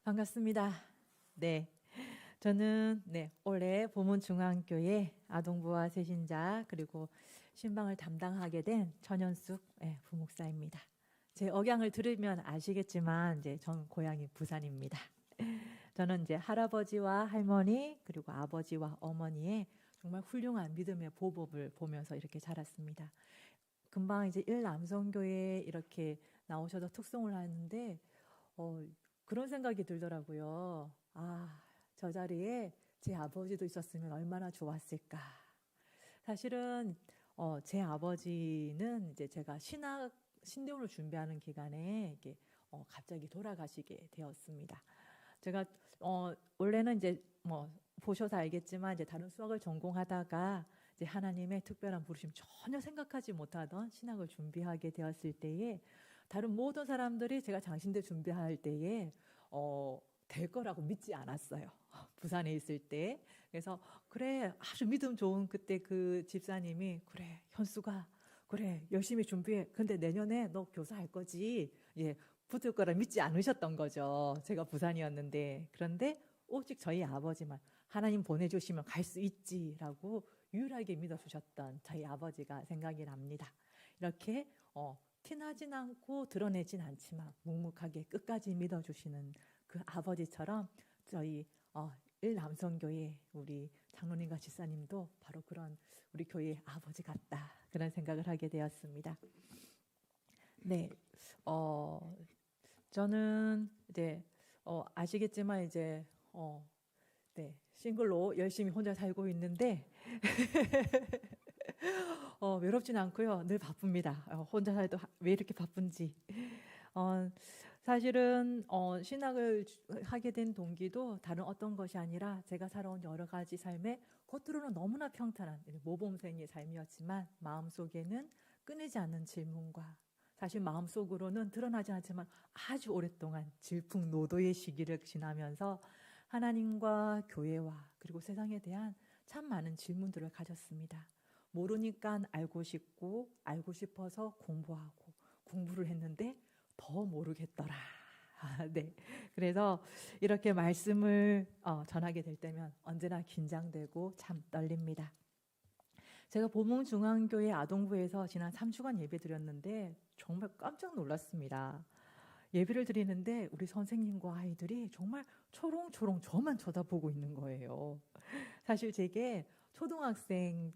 반갑습니다. 네. 저는 올해 보문중앙교회 아동부와 세신자 그리고 신방을 담당하게 된 천연숙 부목사입니다. 제 억양을 들으면 아시겠지만 이제 전 고향이 부산입니다. 저는 이제 할아버지와 할머니 그리고 아버지와 어머니의 정말 훌륭한 믿음의 보법을 보면서 이렇게 자랐습니다. 금방 이제 일남성교회에 이렇게 나오셔서 특송을 하는데 그런 생각이 들더라고요. 저 자리에 제 아버지도 있었으면 얼마나 좋았을까. 사실은 제 아버지는 이제 제가 신대원을 준비하는 기간에 이게 갑자기 돌아가시게 되었습니다. 제가 원래는 이제 뭐 보셔서 알겠지만 이제 다른 수학을 전공하다가 이제 하나님의 특별한 부르심 전혀 생각하지 못하던 신학을 준비하게 되었을 때에 다른 모든 사람들이 제가 장신대 준비할 때에 될 거라고 믿지 않았어요. 부산에 있을 때. 그래서 그래 아주 믿음 좋은 그때 그 집사님이 그래 현수가 그래 열심히 준비해. 근데 내년에 너 교사할 거지. 예, 붙을 거라 믿지 않으셨던 거죠. 제가 부산이었는데. 그런데 오직 저희 아버지만 하나님 보내주시면 갈 수 있지라고 유일하게 믿어주셨던 저희 아버지가 생각이 납니다. 이렇게 티나진 않고 드러내진 않지만 묵묵하게 끝까지 믿어주시는 그 아버지처럼 저희 일남성교회 우리 장로님과 집사님도 바로 그런 우리 교회의 아버지 같다 그런 생각을 하게 되었습니다. 네, 저는 이제 아시겠지만 이제 싱글로 열심히 혼자 살고 있는데 외롭진 않고요. 늘 바쁩니다. 혼자 살도 왜 이렇게 바쁜지. 사실은 신학을 하게 된 동기도 다른 어떤 것이 아니라 제가 살아온 여러 가지 삶에 겉으로는 너무나 평탄한 모범생의 삶이었지만 마음속에는 끊이지 않는 질문과 사실 마음속으로는 드러나지 않지만 아주 오랫동안 질풍노도의 시기를 지나면서 하나님과 교회와 그리고 세상에 대한 참 많은 질문들을 가졌습니다. 모르니까 알고 싶고 알고 싶어서 공부하고 공부를 했는데 더 모르겠더라. 네. 그래서 이렇게 말씀을 전하게 될 때면 언제나 긴장되고 참 떨립니다. 제가 보문중앙교회 아동부에서 지난 3주간 예배 드렸는데 정말 깜짝 놀랐습니다. 예배를 드리는데 우리 선생님과 아이들이 정말 초롱초롱 저만 쳐다보고 있는 거예요. 사실 제게 초등학생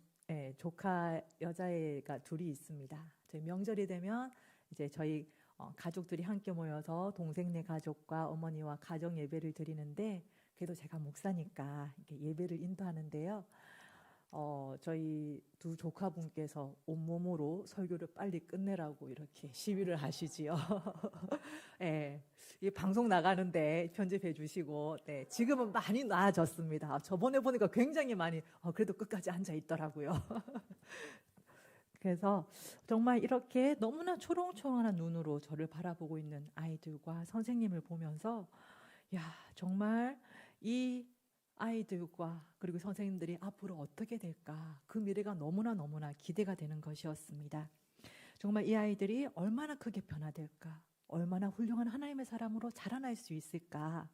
조카 여자애가 둘이 있습니다. 저희 명절이 되면 이제 저희 가족들이 함께 모여서 동생네 가족과 어머니와 가정 예배를 드리는데 그래도 제가 목사니까 이렇게 예배를 인도하는데요. 저희 두 조카분께서 온몸으로 설교를 빨리 끝내라고 이렇게 시위를 하시지요. 네, 이 방송 나가는데 편집해 주시고, 네, 지금은 많이 나아졌습니다. 저번에 보니까 굉장히 많이, 그래도 끝까지 앉아 있더라고요. 그래서 정말 이렇게 너무나 초롱초롱한 눈으로 저를 바라보고 있는 아이들과 선생님을 보면서, 야, 정말 이 아이들과 그리고 선생님들이 앞으로 어떻게 될까? 그 미래가 너무나 기대가 되는 것이었습니다. 정말 이 아이들이 얼마나 크게 변화될까? 얼마나 훌륭한 하나님의 사람으로 자라날 수 있을까?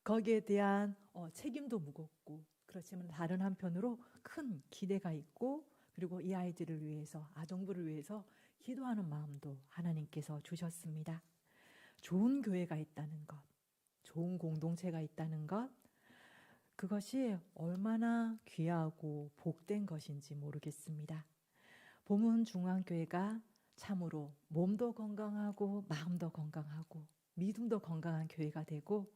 거기에 대한 책임도 무겁고 그렇지만 다른 한편으로 큰 기대가 있고 그리고 이 아이들을 위해서 아동부를 위해서 기도하는 마음도 하나님께서 주셨습니다. 좋은 교회가 있다는 것, 좋은 공동체가 있다는 것, 그것이 얼마나 귀하고 복된 것인지 모르겠습니다. 보문중앙교회가 참으로 몸도 건강하고 마음도 건강하고 믿음도 건강한 교회가 되고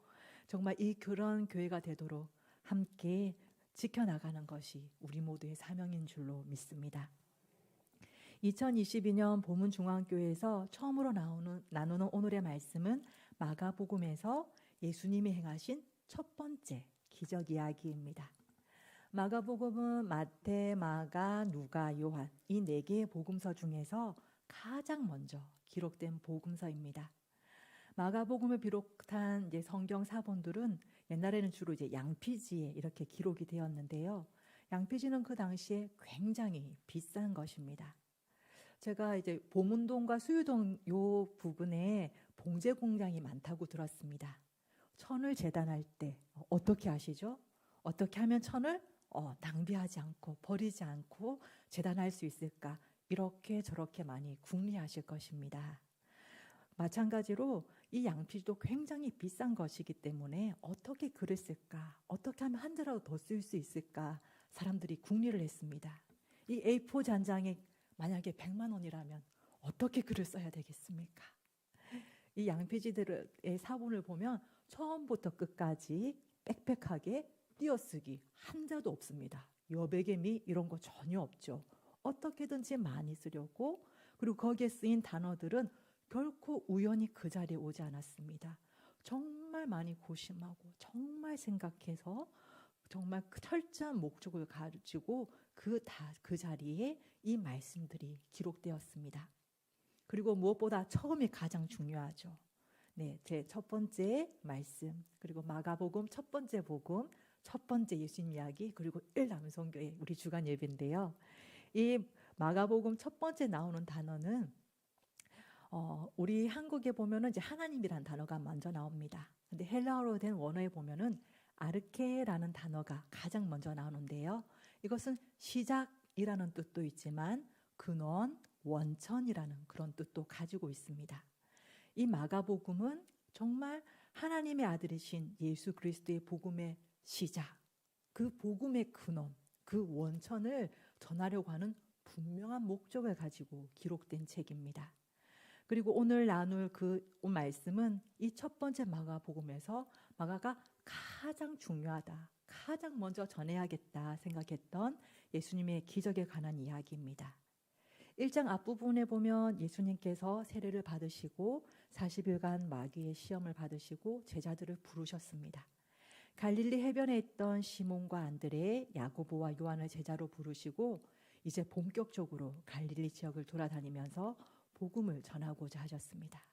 정말 그런 교회가 되도록 함께 지켜나가는 것이 우리 모두의 사명인 줄로 믿습니다. 2022년 보문중앙교회에서 처음으로 나누는 오늘의 말씀은 마가복음에서 예수님이 행하신 첫 번째 기적 이야기입니다. 마가복음은 마태, 마가, 누가, 요한 이 네 개의 복음서 중에서 가장 먼저 기록된 복음서입니다. 마가복음을 비롯한 이제 성경 사본들은 옛날에는 주로 이제 양피지에 이렇게 기록이 되었는데요. 양피지는 그 당시에 굉장히 비싼 것입니다. 제가 이제 보문동과 수유동 요 부분에 봉제 공장이 많다고 들었습니다. 천을 재단할 때 어떻게 하시죠? 어떻게 하면 천을 낭비하지 않고 버리지 않고 재단할 수 있을까? 이렇게 저렇게 많이 궁리하실 것입니다. 마찬가지로 이 양피지도 굉장히 비싼 것이기 때문에 어떻게 글을 쓸까? 어떻게 하면 한 자라도 더 쓸 수 있을까? 사람들이 궁리를 했습니다. 이 A4 잔장에 만약에 100만 원이라면 어떻게 글을 써야 되겠습니까? 이 양피지들의 사본을 보면 처음부터 끝까지 빽빽하게 띄어쓰기 한 자도 없습니다. 여백의 미 이런 거 전혀 없죠. 어떻게든지 많이 쓰려고, 그리고 거기에 쓰인 단어들은 결코 우연히 그 자리에 오지 않았습니다. 정말 많이 고심하고 정말 생각해서 정말 철저한 목적을 가지고 그 자리에 이 말씀들이 기록되었습니다. 그리고 무엇보다 처음이 가장 중요하죠. 네, 제 첫 번째 말씀, 그리고 마가복음 첫 번째 복음, 첫 번째 예수님 이야기, 그리고 일남성교회 우리 주간 예배인데요. 이 마가복음 첫 번째 나오는 단어는 우리 한국에 보면은 이제 하나님이란 단어가 먼저 나옵니다. 근데 헬라어로 된 원어에 보면은 아르케라는 단어가 가장 먼저 나오는데요. 이것은 시작이라는 뜻도 있지만 근원, 원천이라는 그런 뜻도 가지고 있습니다. 이 마가복음은 정말 하나님의 아들이신 예수 그리스도의 복음의 시작, 그 복음의 근원, 그 원천을 전하려고 하는 분명한 목적을 가지고 기록된 책입니다. 그리고 오늘 나눌 그 말씀은 이 첫 번째 마가복음에서 마가가 가장 중요하다, 가장 먼저 전해야겠다 생각했던 예수님의 기적에 관한 이야기입니다. 1장 앞부분에 보면 예수님께서 세례를 받으시고 40일간 마귀의 시험을 받으시고 제자들을 부르셨습니다. 갈릴리 해변에 있던 시몬과 안드레, 야고보와 요한을 제자로 부르시고 이제 본격적으로 갈릴리 지역을 돌아다니면서 복음을 전하고자 하셨습니다.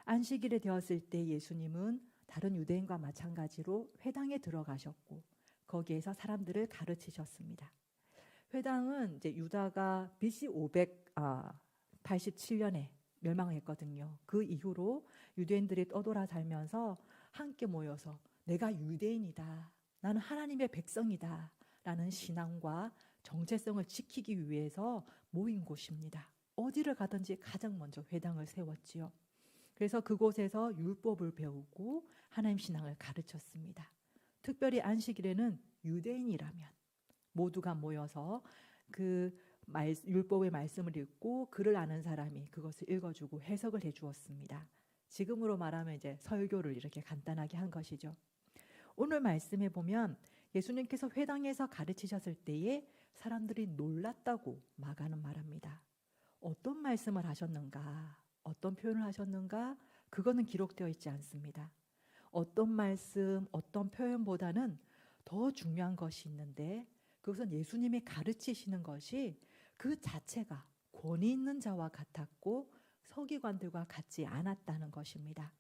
안식일이 되었을 때 예수님은 다른 유대인과 마찬가지로 회당에 들어가셨고 거기에서 사람들을 가르치셨습니다. 회당은 이제 유다가 BC 587년에 멸망했거든요. 그 이후로 유대인들이 떠돌아 살면서 함께 모여서 내가 유대인이다, 나는 하나님의 백성이다 라는 신앙과 정체성을 지키기 위해서 모인 곳입니다. 어디를 가든지 가장 먼저 회당을 세웠지요. 그래서 그곳에서 율법을 배우고 하나님 신앙을 가르쳤습니다. 특별히 안식일에는 유대인이라면 모두가 모여서 그 율법의 말씀을 읽고 글을 아는 사람이 그것을 읽어주고 해석을 해주었습니다. 지금으로 말하면 이제 설교를 이렇게 간단하게 한 것이죠. 오늘 말씀에 보면 예수님께서 회당에서 가르치셨을 때에 사람들이 놀랐다고 마가는 말합니다. 어떤 말씀을 하셨는가, 어떤 표현을 하셨는가, 그거는 기록되어 있지 않습니다. 어떤 말씀, 어떤 표현보다는 더 중요한 것이 있는데 그것은 예수님이 가르치시는 것이 그 자체가 권위 있는 자와 같았고 서기관들과 같지 않았다는 것입니다.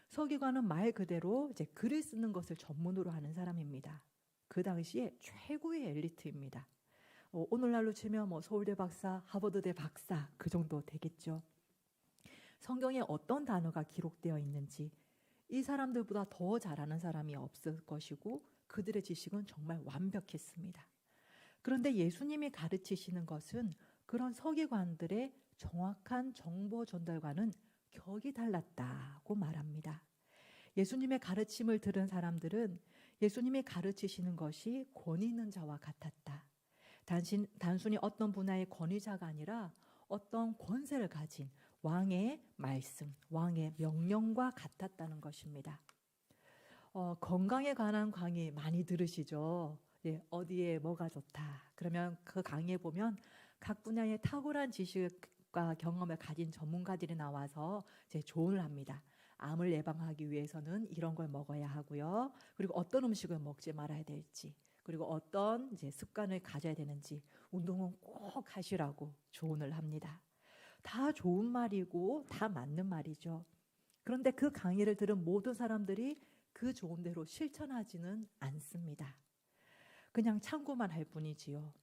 서기관은 말 그대로 이제 글을 쓰는 것을 전문으로 하는 사람입니다. 그 당시에 최고의 엘리트입니다. 오늘날로 치면 서울대 박사, 하버드대 박사 그 정도 되겠죠. 성경에 어떤 단어가 기록되어 있는지 이 사람들보다 더 잘하는 사람이 없을 것이고 그들의 지식은 정말 완벽했습니다. 그런데 예수님이 가르치시는 것은 그런 서기관들의 정확한 정보 전달과는 격이 달랐다고 말합니다. 예수님의 가르침을 들은 사람들은 예수님이 가르치시는 것이 권위 있는 자와 같았다. 단순히 어떤 분야의 권위자가 아니라 어떤 권세를 가진 왕의 말씀, 왕의 명령과 같았다는 것입니다. 건강에 관한 강의 많이 들으시죠? 어디에 뭐가 좋다. 그러면 그 강의에 보면 각 분야의 탁월한 지식과 경험을 가진 전문가들이 나와서 이제 조언을 합니다. 암을 예방하기 위해서는 이런 걸 먹어야 하고요. 그리고 어떤 음식을 먹지 말아야 될지, 그리고 어떤 이제 습관을 가져야 되는지, 운동은 꼭 하시라고 조언을 합니다. 다 좋은 말이고 다 맞는 말이죠. 그런데 그 강의를 들은 모든 사람들이 그 좋은 대로 실천하지는 않습니다. 그냥 참고만 할 뿐이지요.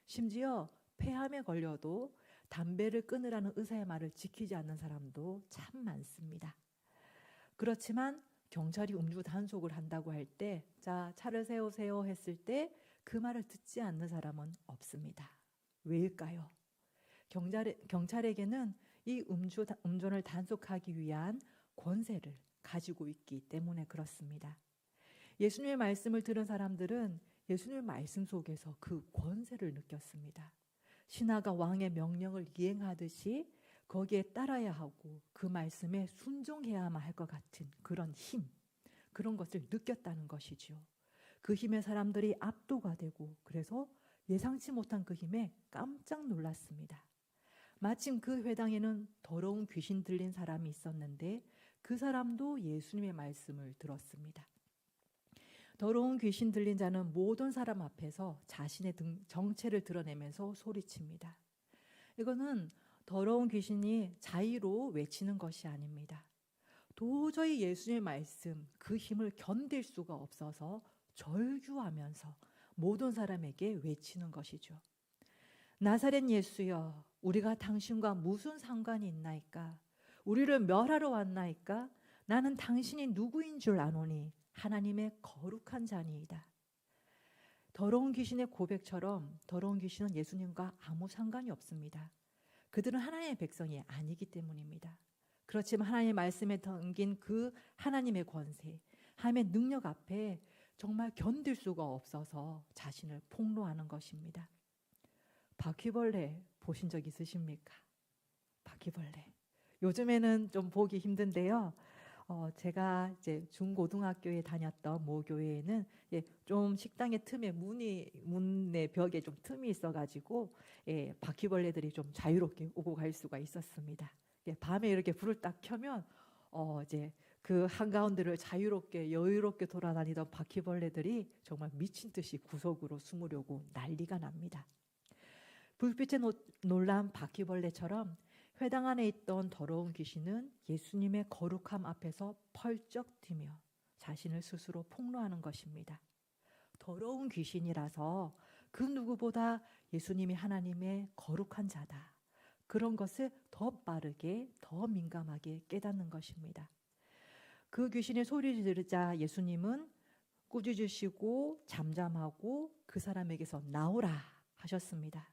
심지어 폐암에 걸려도 담배를 끊으라는 의사의 말을 지키지 않는 사람도 참 많습니다. 그렇지만 경찰이 음주 단속을 한다고 할 때, 자, 차를 세우세요 했을 때 그 말을 듣지 않는 사람은 없습니다. 왜일까요? 경찰에게는 이 음주운전을 단속하기 위한 권세를 가지고 있기 때문에 그렇습니다. 예수님의 말씀을 들은 사람들은 예수님의 말씀 속에서 그 권세를 느꼈습니다. 신하가 왕의 명령을 이행하듯이 거기에 따라야 하고 그 말씀에 순종해야만 할 것 같은 그런 힘, 그런 것을 느꼈다는 것이죠. 그 힘에 사람들이 압도가 되고 그래서 예상치 못한 그 힘에 깜짝 놀랐습니다. 마침 그 회당에는 더러운 귀신 들린 사람이 있었는데 그 사람도 예수님의 말씀을 들었습니다. 더러운 귀신 들린 자는 모든 사람 앞에서 자신의 정체를 드러내면서 소리칩니다. 이거는 더러운 귀신이 자의로 외치는 것이 아닙니다. 도저히 예수님의 말씀, 그 힘을 견딜 수가 없어서 절규하면서 모든 사람에게 외치는 것이죠. 나사렛 예수여, 우리가 당신과 무슨 상관이 있나이까? 우리를 멸하러 왔나이까? 나는 당신이 누구인 줄 아노니 하나님의 거룩한 자니이다. 더러운 귀신의 고백처럼 더러운 귀신은 예수님과 아무 상관이 없습니다. 그들은 하나님의 백성이 아니기 때문입니다. 그렇지만 하나님의 말씀에 담긴 그 하나님의 권세, 하나님의 능력 앞에 정말 견딜 수가 없어서 자신을 폭로하는 것입니다. 바퀴벌레 보신 적 있으십니까? 바퀴벌레. 요즘에는 좀 보기 힘든데요. 제가 이제 중고등학교에 다녔던 모 교회에는 좀 식당의 틈에 문의 벽에 좀 틈이 있어가지고 바퀴벌레들이 좀 자유롭게 오고 갈 수가 있었습니다. 밤에 이렇게 불을 딱 켜면 이제 그 한가운데를 자유롭게 여유롭게 돌아다니던 바퀴벌레들이 정말 미친 듯이 구석으로 숨으려고 난리가 납니다. 불빛에 놀란 바퀴벌레처럼 회당 안에 있던 더러운 귀신은 예수님의 거룩함 앞에서 펄쩍 뛰며 자신을 스스로 폭로하는 것입니다. 더러운 귀신이라서 그 누구보다 예수님이 하나님의 거룩한 자다. 그런 것을 더 빠르게, 더 민감하게 깨닫는 것입니다. 그 귀신의 소리를 들으자 예수님은 꾸짖으시고 잠잠하고 그 사람에게서 나오라 하셨습니다.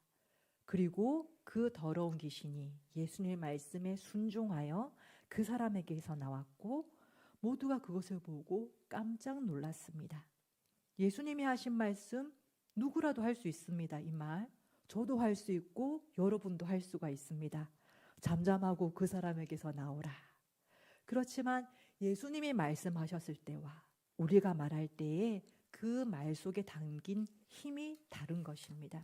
그리고 그 더러운 귀신이 예수님의 말씀에 순종하여 그 사람에게서 나왔고 모두가 그것을 보고 깜짝 놀랐습니다. 예수님이 하신 말씀 누구라도 할 수 있습니다. 이 말 저도 할 수 있고 여러분도 할 수가 있습니다. 잠잠하고 그 사람에게서 나오라. 그렇지만 예수님이 말씀하셨을 때와 우리가 말할 때에 그 말 속에 담긴 힘이 다른 것입니다.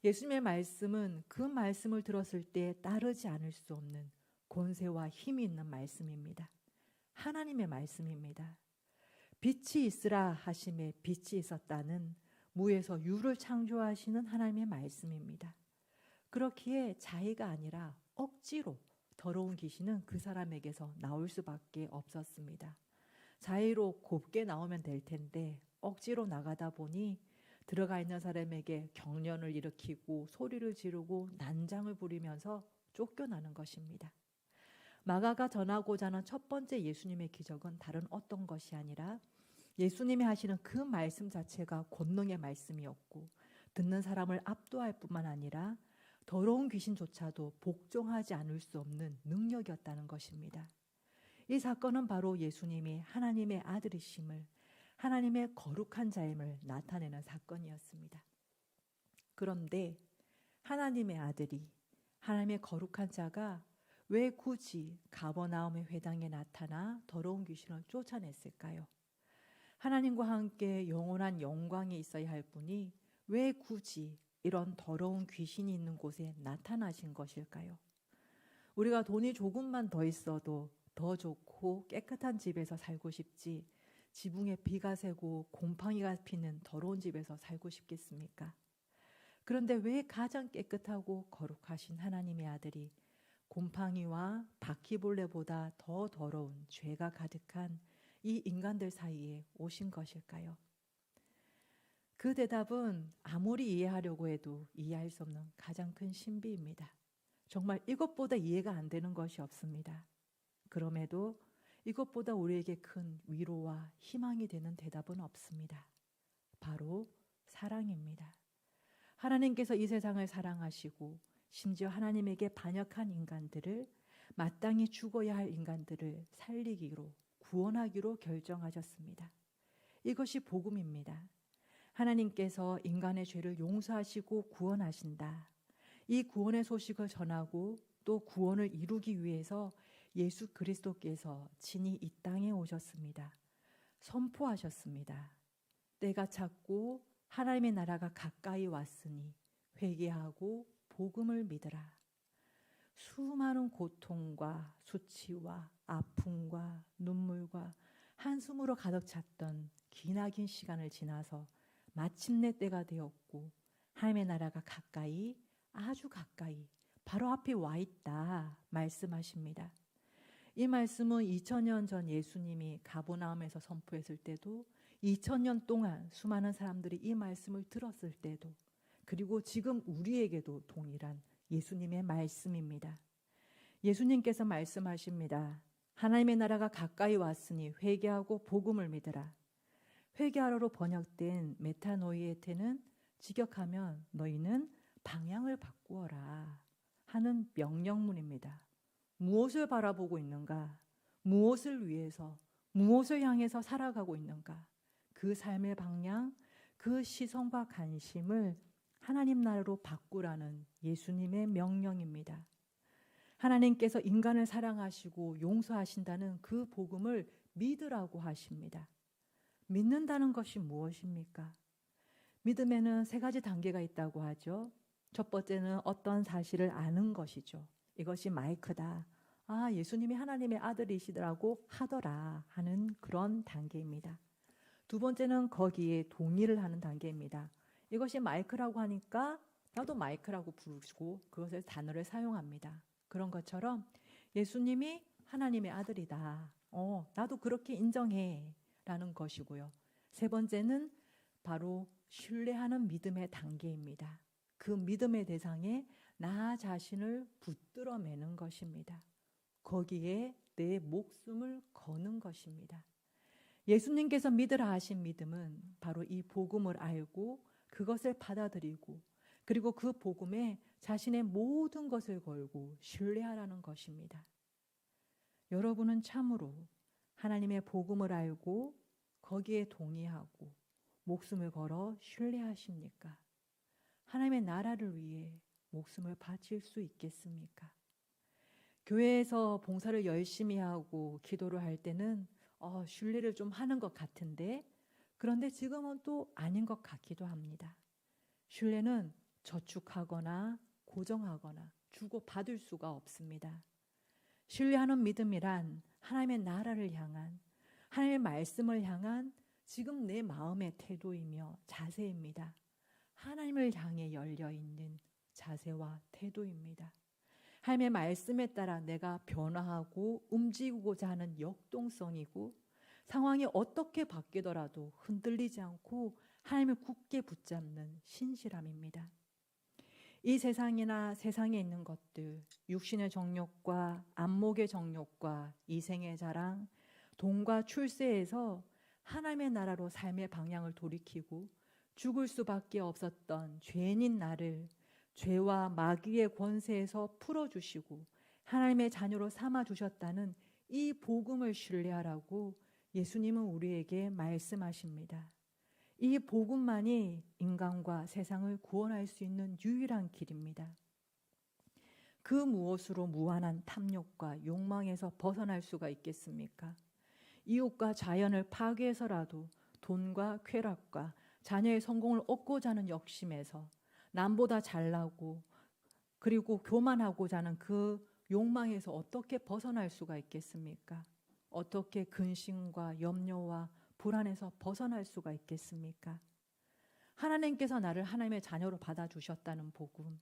예수님의 말씀은 그 말씀을 들었을 때 따르지 않을 수 없는 권세와 힘이 있는 말씀입니다. 하나님의 말씀입니다. 빛이 있으라 하심에 빛이 있었다는 무에서 유를 창조하시는 하나님의 말씀입니다. 그렇기에 자의가 아니라 억지로 더러운 귀신은 그 사람에게서 나올 수밖에 없었습니다. 자의로 곱게 나오면 될 텐데 억지로 나가다 보니 들어가 있는 사람에게 경련을 일으키고 소리를 지르고 난장을 부리면서 쫓겨나는 것입니다. 마가가 전하고자 하는 첫 번째 예수님의 기적은 다른 어떤 것이 아니라 예수님이 하시는 그 말씀 자체가 권능의 말씀이었고 듣는 사람을 압도할 뿐만 아니라 더러운 귀신조차도 복종하지 않을 수 없는 능력이었다는 것입니다. 이 사건은 바로 예수님이 하나님의 아들이심을, 하나님의 거룩한 자임을 나타내는 사건이었습니다. 그런데 하나님의 아들이, 하나님의 거룩한 자가 왜 굳이 가버나움의 회당에 나타나 더러운 귀신을 쫓아냈을까요? 하나님과 함께 영원한 영광이 있어야 할 분이 왜 굳이 이런 더러운 귀신이 있는 곳에 나타나신 것일까요? 우리가 돈이 조금만 더 있어도 더 좋고 깨끗한 집에서 살고 싶지 지붕에 비가 새고 곰팡이가 피는 더러운 집에서 살고 싶겠습니까? 그런데 왜 가장 깨끗하고 거룩하신 하나님의 아들이 곰팡이와 바퀴벌레보다 더 더러운 죄가 가득한 이 인간들 사이에 오신 것일까요? 그 대답은 아무리 이해하려고 해도 이해할 수 없는 가장 큰 신비입니다. 정말 이것보다 이해가 안 되는 것이 없습니다. 그럼에도 이것보다 우리에게 큰 위로와 희망이 되는 대답은 없습니다. 바로 사랑입니다. 하나님께서 이 세상을 사랑하시고 심지어 하나님에게 반역한 인간들을, 마땅히 죽어야 할 인간들을 살리기로, 구원하기로 결정하셨습니다. 이것이 복음입니다. 하나님께서 인간의 죄를 용서하시고 구원하신다. 이 구원의 소식을 전하고 또 구원을 이루기 위해서 예수 그리스도께서 친히 이 땅에 오셨습니다. 선포하셨습니다. 때가 찼고 하나님의 나라가 가까이 왔으니 회개하고 복음을 믿으라. 수많은 고통과 수치와 아픔과 눈물과 한숨으로 가득 찼던 기나긴 시간을 지나서 마침내 때가 되었고 하나님의 나라가 가까이, 아주 가까이 바로 앞에 와 있다 말씀하십니다. 이 말씀은 2000년 전 예수님이 가버나움에서 선포했을 때도, 2000년 동안 수많은 사람들이 이 말씀을 들었을 때도, 그리고 지금 우리에게도 동일한 예수님의 말씀입니다. 예수님께서 말씀하십니다. 하나님의 나라가 가까이 왔으니 회개하고 복음을 믿으라. 회개하라로 번역된 메타노이에테는 직역하면 너희는 방향을 바꾸어라 하는 명령문입니다. 무엇을 바라보고 있는가? 무엇을 위해서, 무엇을 향해서 살아가고 있는가? 그 삶의 방향, 그 시선과 관심을 하나님 나라로 바꾸라는 예수님의 명령입니다. 하나님께서 인간을 사랑하시고 용서하신다는 그 복음을 믿으라고 하십니다. 믿는다는 것이 무엇입니까? 믿음에는 3가지 단계가 있다고 하죠. 첫 번째는 어떤 사실을 아는 것이죠. 이것이 마이크다. 아, 예수님이 하나님의 아들이시더라고 하더라 하는 그런 단계입니다. 두 번째는 거기에 동의를 하는 단계입니다. 이것이 마이크라고 하니까 나도 마이크라고 부르고 그것을 단어를 사용합니다. 그런 것처럼 예수님이 하나님의 아들이다. 나도 그렇게 인정해 라는 것이고요. 세 번째는 바로 신뢰하는 믿음의 단계입니다. 그 믿음의 대상에 나 자신을 붙들어 매는 것입니다. 거기에 내 목숨을 거는 것입니다. 예수님께서 믿으라 하신 믿음은 바로 이 복음을 알고 그것을 받아들이고, 그리고 그 복음에 자신의 모든 것을 걸고 신뢰하라는 것입니다. 여러분은 참으로 하나님의 복음을 알고 거기에 동의하고 목숨을 걸어 신뢰하십니까? 하나님의 나라를 위해 목숨을 바칠 수 있겠습니까? 교회에서 봉사를 열심히 하고 기도를 할 때는 신뢰를 좀 하는 것 같은데, 그런데 지금은 또 아닌 것 같기도 합니다. 신뢰는 저축하거나 고정하거나 주고받을 수가 없습니다. 신뢰하는 믿음이란 하나님의 나라를 향한, 하나님의 말씀을 향한 지금 내 마음의 태도이며 자세입니다. 하나님을 향해 열려있는 자세와 태도입니다. 하나님의 말씀에 따라 내가 변화하고 움직이고자 하는 역동성이고, 상황이 어떻게 바뀌더라도 흔들리지 않고 하나님을 굳게 붙잡는 신실함입니다. 이 세상이나 세상에 있는 것들, 육신의 정욕과 안목의 정욕과 이생의 자랑, 돈과 출세에서 하나님의 나라로 삶의 방향을 돌이키고 죽을 수밖에 없었던 죄인인 나를 죄와 마귀의 권세에서 풀어주시고 하나님의 자녀로 삼아주셨다는 이 복음을 신뢰하라고 예수님은 우리에게 말씀하십니다. 이 복음만이 인간과 세상을 구원할 수 있는 유일한 길입니다. 그 무엇으로 무한한 탐욕과 욕망에서 벗어날 수가 있겠습니까? 이웃과 자연을 파괴해서라도 돈과 쾌락과 자녀의 성공을 얻고자 하는 욕심에서, 남보다 잘나고 그리고 교만하고자 하는 그 욕망에서 어떻게 벗어날 수가 있겠습니까? 어떻게 근심과 염려와 불안에서 벗어날 수가 있겠습니까? 하나님께서 나를 하나님의 자녀로 받아주셨다는 복음,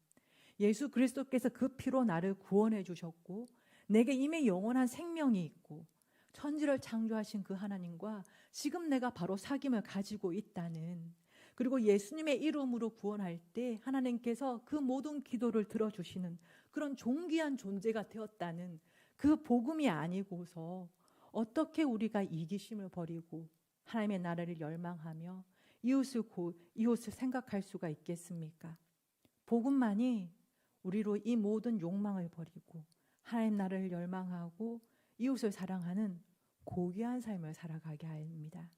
예수 그리스도께서 그 피로 나를 구원해 주셨고 내게 이미 영원한 생명이 있고 천지를 창조하신 그 하나님과 지금 내가 바로 사귐을 가지고 있다는, 그리고 예수님의 이름으로 구원할 때 하나님께서 그 모든 기도를 들어주시는 그런 존귀한 존재가 되었다는 그 복음이 아니고서 어떻게 우리가 이기심을 버리고 하나님의 나라를 열망하며 이웃을 생각할 수가 있겠습니까? 복음만이 우리로 이 모든 욕망을 버리고 하나님 나라를 열망하고 이웃을 사랑하는 고귀한 삶을 살아가게 합니다.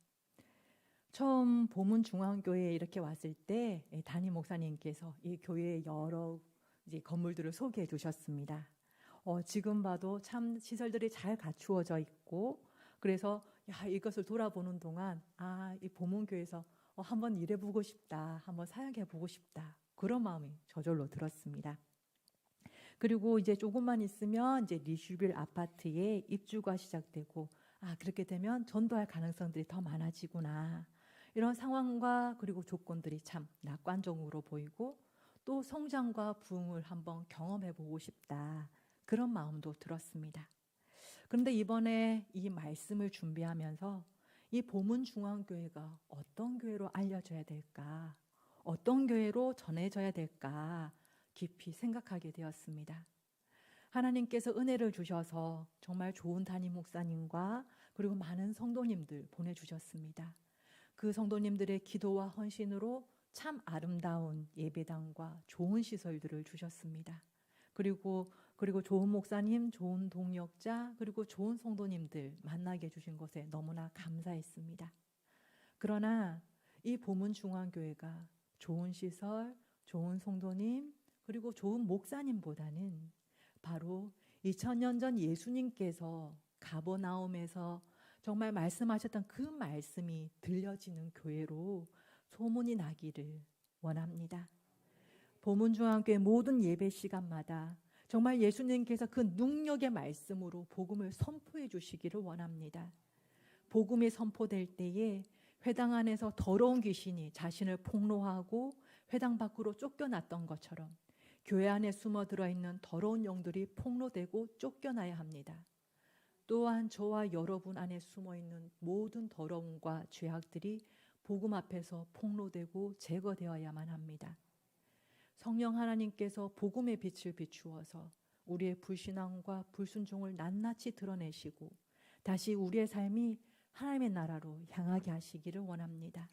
처음 보문 중앙교회에 이렇게 왔을 때 담임 목사님께서 이 교회의 여러 이제 건물들을 소개해 주셨습니다. 지금 봐도 참 시설들이 잘 갖추어져 있고, 그래서 이것을 돌아보는 동안 이 보문교회에서 한번 일해보고 싶다, 한번 사역해보고 싶다, 그런 마음이 저절로 들었습니다. 그리고 이제 조금만 있으면 이제 리슈빌 아파트에 입주가 시작되고, 그렇게 되면 전도할 가능성들이 더 많아지구나, 이런 상황과 그리고 조건들이 참 낙관적으로 보이고, 또 성장과 부흥을 한번 경험해보고 싶다, 그런 마음도 들었습니다. 그런데 이번에 이 말씀을 준비하면서 이 보문중앙교회가 어떤 교회로 알려져야 될까, 어떤 교회로 전해져야 될까 깊이 생각하게 되었습니다. 하나님께서 은혜를 주셔서 정말 좋은 담임 목사님과 그리고 많은 성도님들 보내주셨습니다. 그 성도님들의 기도와 헌신으로 참 아름다운 예배당과 좋은 시설들을 주셨습니다. 그리고 좋은 목사님, 좋은 동역자, 그리고 좋은 성도님들 만나게 해주신 것에 너무나 감사했습니다. 그러나 이 보문중앙교회가 좋은 시설, 좋은 성도님, 그리고 좋은 목사님보다는 바로 2000년 전 예수님께서 가버나움에서 정말 말씀하셨던 그 말씀이 들려지는 교회로 소문이 나기를 원합니다. 보문중앙교회 모든 예배 시간마다 정말 예수님께서 그 능력의 말씀으로 복음을 선포해 주시기를 원합니다. 복음이 선포될 때에 회당 안에서 더러운 귀신이 자신을 폭로하고 회당 밖으로 쫓겨났던 것처럼 교회 안에 숨어 들어있는 더러운 영들이 폭로되고 쫓겨나야 합니다. 또한 저와 여러분 안에 숨어있는 모든 더러움과 죄악들이 복음 앞에서 폭로되고 제거되어야만 합니다. 성령 하나님께서 복음의 빛을 비추어서 우리의 불신앙과 불순종을 낱낱이 드러내시고 다시 우리의 삶이 하나님의 나라로 향하게 하시기를 원합니다.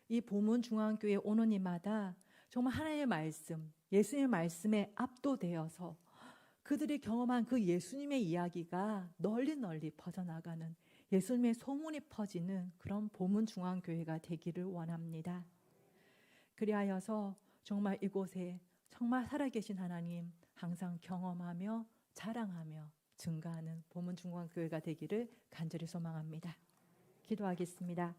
이 보문중앙교회 오는 이마다 정말 하나님의 말씀, 예수님의 말씀에 압도되어서 그들이 경험한 그 예수님의 이야기가 널리 퍼져나가는, 예수님의 소문이 퍼지는 그런 보문중앙교회가 되기를 원합니다. 그리하여서 정말 이곳에 정말 살아계신 하나님 항상 경험하며 자랑하며 증가하는 보문중앙교회가 되기를 간절히 소망합니다. 기도하겠습니다.